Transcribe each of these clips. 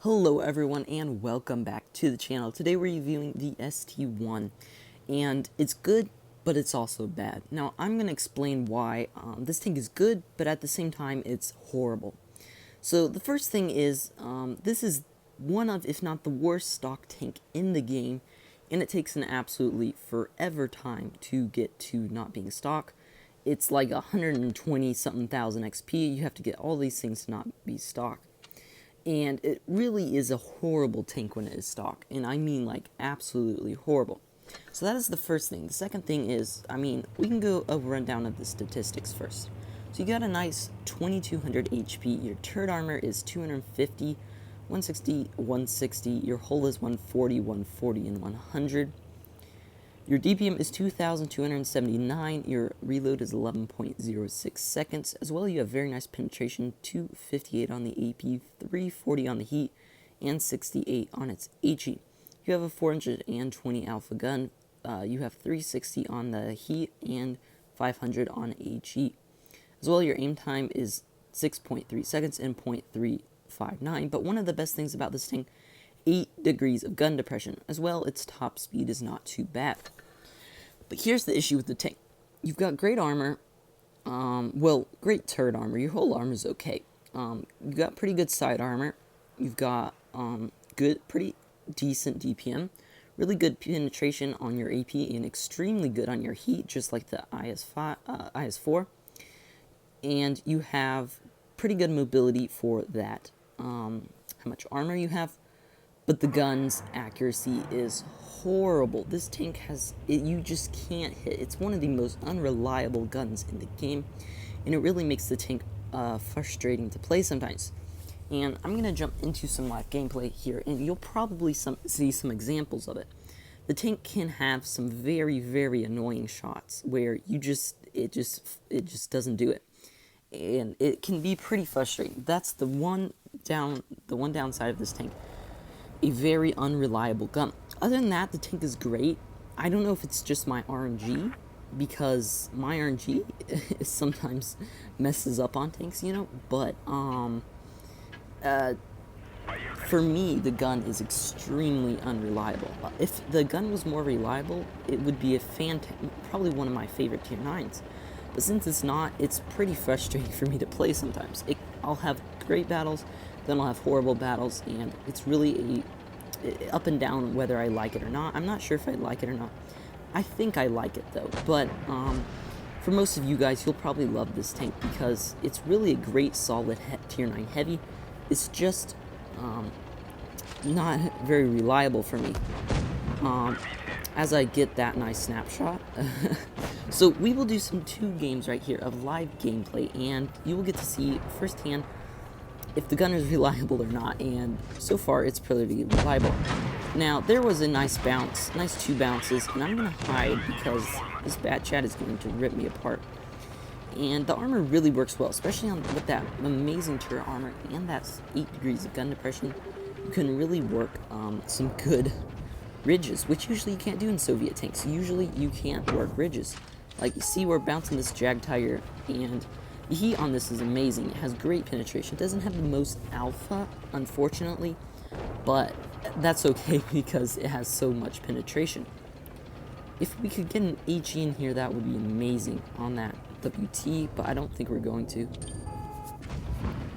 Hello everyone and welcome back to the channel. Today we're reviewing the ST1 and it's good but it's also bad. Now I'm going to explain why this tank is good but at the same time it's horrible. So the first thing is this is one of, if not the worst stock tank in the game, and it takes an absolutely forever time to get to not being stock. It's like 120 something thousand XP. You have to get all these things to not be stock. And it really is a horrible tank when it is stock, and I mean like absolutely horrible. So that is the first thing. The second thing is, we can go a rundown of the statistics first. So you got a nice 2200 HP, your turret armor is 250, 160, 160, your hull is 140, 140, and 100. Your DPM is 2,279, your reload is 11.06 seconds, as well you have very nice penetration, 258 on the AP, 340 on the heat, and 68 on its HE. You have a 420 alpha gun, you have 360 on the heat, and 500 on HE. As well, your aim time is 6.3 seconds and 0.359, but one of the best things about this tank, 8 degrees of gun depression. As well, its top speed is not too bad. But here's the issue with the tank. You've got great armor, great turret armor. Your whole armor is okay. You've got pretty good side armor. You've got pretty decent DPM, really good penetration on your AP, and extremely good on your heat, just like the IS4. And you have pretty good mobility for that. How much armor you have. But the gun's accuracy is horrible. This tank you just can't hit. It's one of the most unreliable guns in the game, and it really makes the tank frustrating to play sometimes. And I'm going to jump into some live gameplay here, and you'll probably see some examples of it. The tank can have some very, very annoying shots where it just doesn't do it. And it can be pretty frustrating. That's the one downside of this tank. A very unreliable gun. Other than that, the tank is great. I don't know if it's just my RNG, because my RNG sometimes messes up on tanks, but for me, the gun is extremely unreliable. If the gun was more reliable, it would be probably one of my favorite tier 9s. But since it's not, it's pretty frustrating for me to play sometimes. I'll have great battles, then I'll have horrible battles, and it's really up and down whether I like it or not. I'm not sure if I like it or not. I think I like it though, but for most of you guys, you'll probably love this tank because it's really a great solid tier 9 heavy. It's just not very reliable for me as I get that nice snapshot. So we will do some 2 games right here of live gameplay, and you will get to see firsthand if the gun is reliable or not, and so far it's pretty reliable. Now, there was a nice 2 bounces, and I'm going to hide because this bad chat is going to rip me apart. And the armor really works well, especially with that amazing turret armor and that 8 degrees of gun depression. You can really work some good ridges, which usually you can't do in Soviet tanks. Usually you can't work ridges. Like, you see, we're bouncing this Jag Tiger, and the heat on this is amazing. It has great penetration. It doesn't have the most alpha, unfortunately, but that's okay because it has so much penetration. If we could get an HE in here, that would be amazing on that WT, but I don't think we're going to.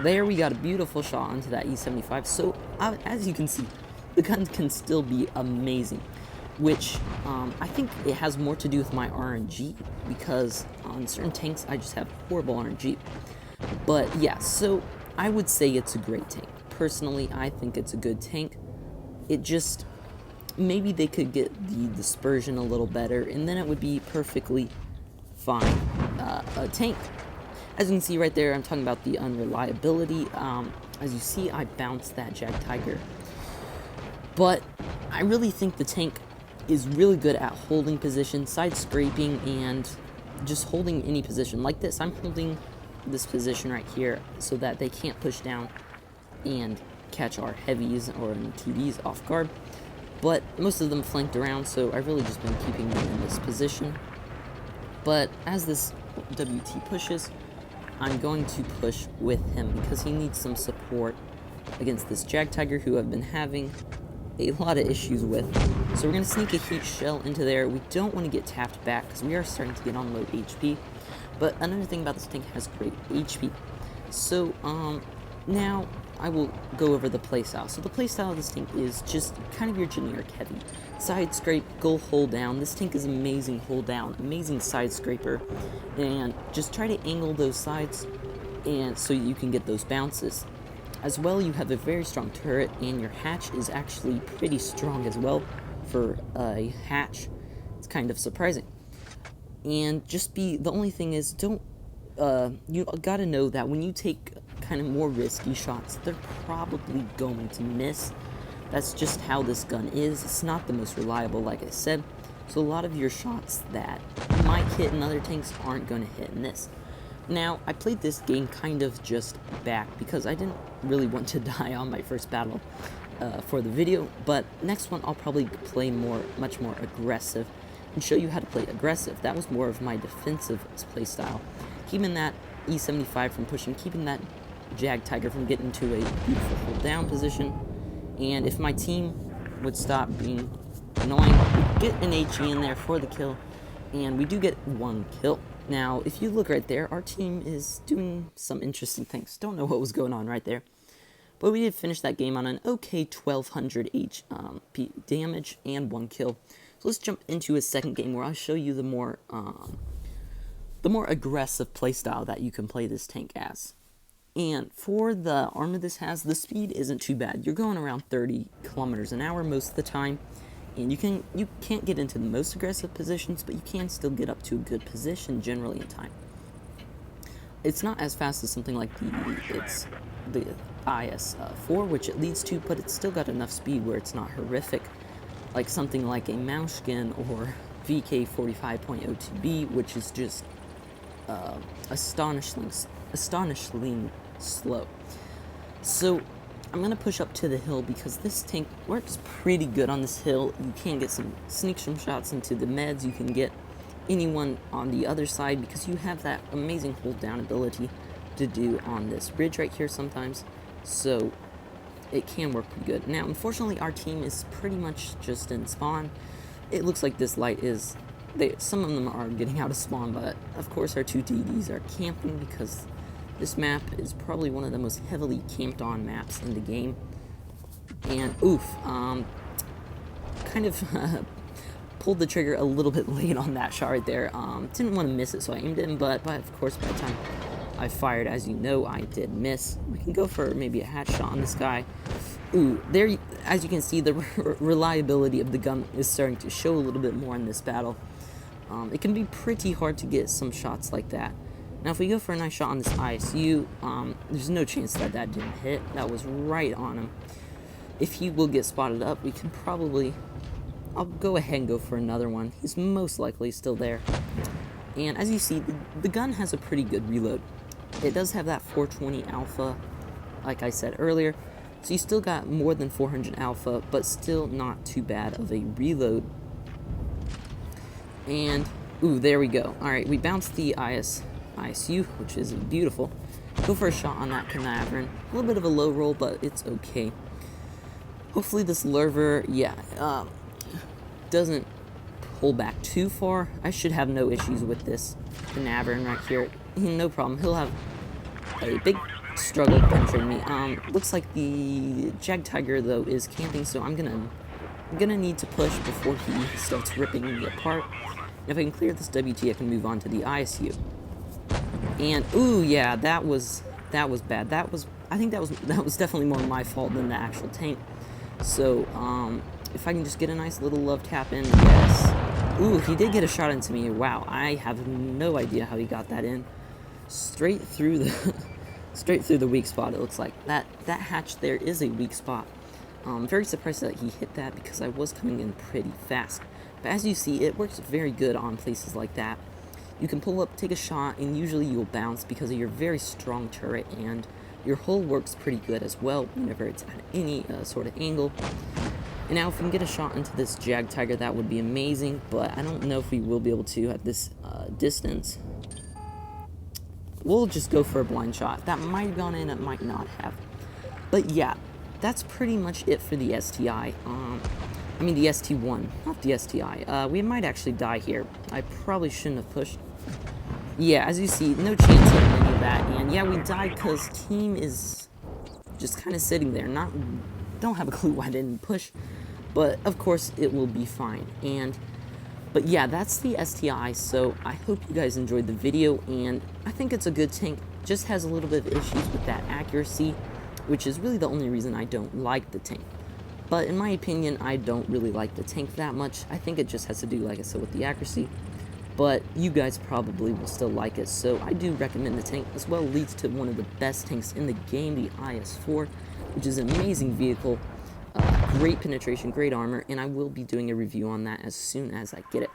There we got a beautiful shot onto that E75. So, as you can see, the gun can still be amazing, which I think it has more to do with my RNG, because on certain tanks I just have horrible RNG. But yeah, so I would say it's a great tank. Personally, I think it's a good tank. It just, maybe they could get the dispersion a little better, and then it would be perfectly fine a tank. As you can see right there, I'm talking about the unreliability. As you see, I bounced that Jag Tiger. But I really think the tank is really good at holding position, side scraping, and just holding any position. Like this, I'm holding this position right here so that they can't push down and catch our heavies or TDs off guard. But most of them flanked around, so I've really just been keeping them in this position. But as this WT pushes, I'm going to push with him because he needs some support against this Jag Tiger who I've been having a lot of issues with. So we're going to sneak a heat shell into there. We don't want to get tapped back because we are starting to get on low HP. But another thing about this tank, has great HP. So now I will go over the playstyle. So the playstyle of this tank is just kind of your generic heavy. Side scrape, go hold down. This tank is amazing hold down, amazing side scraper. And just try to angle those sides and so you can get those bounces. As well, you have a very strong turret, and your hatch is actually pretty strong as well for a hatch. It's kind of surprising. And the only thing is, you gotta know that when you take kind of more risky shots, they're probably going to miss. That's just how this gun is. It's not the most reliable, like I said. So a lot of your shots that might hit in other tanks aren't going to hit in this. Now, I played this game kind of just back because I didn't really want to die on my first battle for the video, but next one I'll probably play much more aggressive and show you how to play aggressive. That was more of my defensive playstyle. Keeping that E75 from pushing, keeping that Jag Tiger from getting to a beautiful hold down position, and if my team would stop being annoying, we'd get an HE in there for the kill, and we do get one kill. Now, if you look right there, our team is doing some interesting things. Don't know what was going on right there. But we did finish that game on an okay 1200 HP damage and one kill. So let's jump into a second game where I'll show you the more aggressive playstyle that you can play this tank as. And for the armor this has, the speed isn't too bad. You're going around 30 kilometers an hour most of the time. And you can't get into the most aggressive positions, but you can still get up to a good position generally in time. It's not as fast as something like the IS-4, which it leads to, but it's still got enough speed where it's not horrific, like something like a Mauschken or VK45.02B, which is just astonishingly slow. So I'm going to push up to the hill because this tank works pretty good on this hill. You can get sneak some shots into the meds. You can get anyone on the other side because you have that amazing hold down ability to do on this ridge right here sometimes. So it can work pretty good. Now, unfortunately, our team is pretty much just in spawn. It looks like this light is... some of them are getting out of spawn, but of course our two DDs are camping because this map is probably one of the most heavily camped on maps in the game. And oof, kind of pulled the trigger a little bit late on that shot right there. Didn't want to miss it, so I aimed it, but of course by the time I fired, as you know, I did miss. We can go for maybe a hatch shot on this guy. Ooh, there, as you can see, the reliability of the gun is starting to show a little bit more in this battle. It can be pretty hard to get some shots like that. Now, if we go for a nice shot on this ISU, there's no chance that didn't hit. That was right on him. If he will get spotted up, we can probably... I'll go ahead and go for another one. He's most likely still there. And as you see, the gun has a pretty good reload. It does have that 420 alpha, like I said earlier. So you still got more than 400 alpha, but still not too bad of a reload. And, ooh, there we go. Alright, we bounced the ISU, which is beautiful. Go for a shot on that Canaverin. A little bit of a low roll, but it's okay. Hopefully this lurver, doesn't pull back too far. I should have no issues with this Canaverin right here. No problem. He'll have a big struggle penetrating me. Looks like the Jag Tiger, though, is camping, so I'm gonna need to push before he starts ripping me apart. If I can clear this WT, I can move on to the ISU. And ooh, yeah, that was bad. I think that was definitely more my fault than the actual tank. So if I can just get a nice little love tap in, yes. Ooh, he did get a shot into me. Wow, I have no idea how he got that in. Straight through the weak spot. It looks like that hatch there is a weak spot. I'm very surprised that he hit that because I was coming in pretty fast. But as you see, it works very good on places like that. You can pull up, take a shot, and usually you'll bounce because of your very strong turret, and your hull works pretty good as well whenever it's at any sort of angle. And now if we can get a shot into this Jag Tiger, that would be amazing, but I don't know if we will be able to at this distance. We'll just go for a blind shot. That might have gone in, it might not have. But yeah, that's pretty much it for the STI. I mean the ST1, not the STI. We might actually die here. I probably shouldn't have pushed. Yeah, as you see, no chance of any of that. And yeah, we died because team is just kind of sitting there. Don't have a clue why I didn't push. But of course, it will be fine. But yeah, that's the STI. So I hope you guys enjoyed the video. And I think it's a good tank. Just has a little bit of issues with that accuracy, which is really the only reason I don't like the tank. But in my opinion, I don't really like the tank that much. I think it just has to do, like I said, with the accuracy. But you guys probably will still like it, so I do recommend the tank. As well, leads to one of the best tanks in the game, the IS-4, which is an amazing vehicle, great penetration, great armor, and I will be doing a review on that as soon as I get it.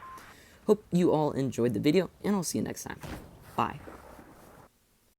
Hope you all enjoyed the video, and I'll see you next time. Bye.